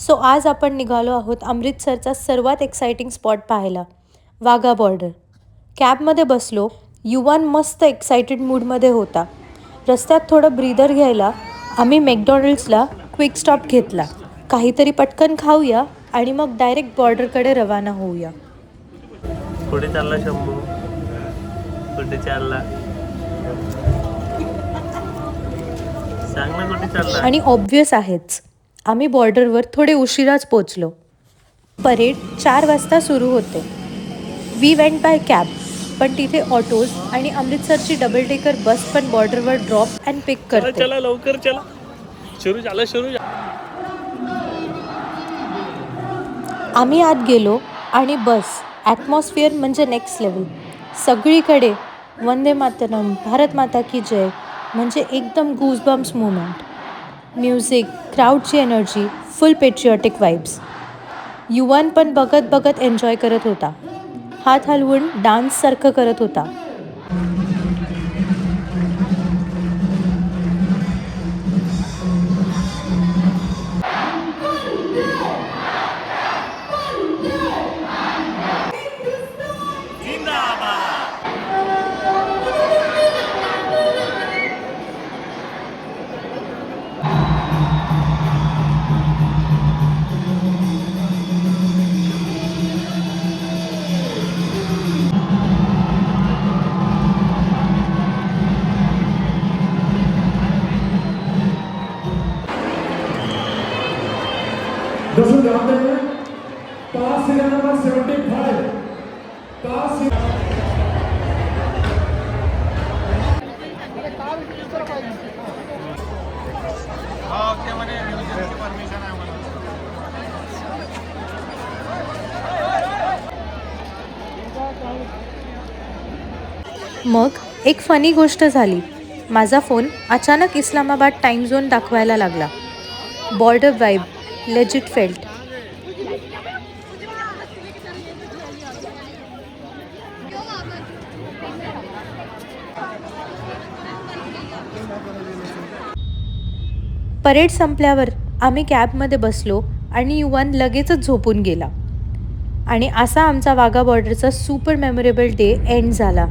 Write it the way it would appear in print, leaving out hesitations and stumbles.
So आज आपण निघालो आहोत अमृतसरचा सर्वात एक्साइटिंग स्पॉट पाहायला, वाघा बॉर्डर. कॅबमध्ये बसलो. युवान मस्त एक्साइटेड मूडमध्ये होता. रस्त्यात थोडं ब्रीदर घ्यायला आम्ही मॅकडॉनल्ड्सला क्विक स्टॉप घेतला. काहीतरी पटकन खाऊया आणि मग डायरेक्ट बॉर्डरकडे रवाना होऊया. कुठे चालला शंभू? कुठे चालला सांग ना, कुठे चालला? आणि ऑब्व्हियस आहेच, आम्ही बॉर्डरवर थोडे उशिराच पोचलो. परेड 4 वाजता सुरू होते. वी वेंट बाय कॅब, पण तिथे ऑटोज आणि अमृतसरची डबल डेकर बस पण बॉर्डरवर ड्रॉप अँड पिक करते. चला लवकर चला, सुरू झालं. आम्ही आत गेलो आणि बस ॲटमॉस्फिअर म्हणजे नेक्स्ट लेवल. सगळीकडे वंदे मातरम, भारत माता की जय म्हणजे एकदम गूजबम्स मुवमेंट. म्युझिक, क्राऊडची energy, full patriotic vibes. Yuvan पण बघत बघत एन्जॉय करत होता. हात हलवून डान्ससारखं करत होता. दोस्तों जानते हैं पास सीरियल नंबर 75 पास मग एक फनी गोष्ट झाली. माझा फोन अचानक इस्लामाबाद टाइम झोन दाखवायला लागला. Border vibe legit felt. Parade संपल्यावर आम्ही कॅबमध्ये बसलो आणि युवान लगेचच झोपून गेला. आणि असा आमचा वाघा बॉर्डरचा सुपर मेमोरेबल डे एंड झाला.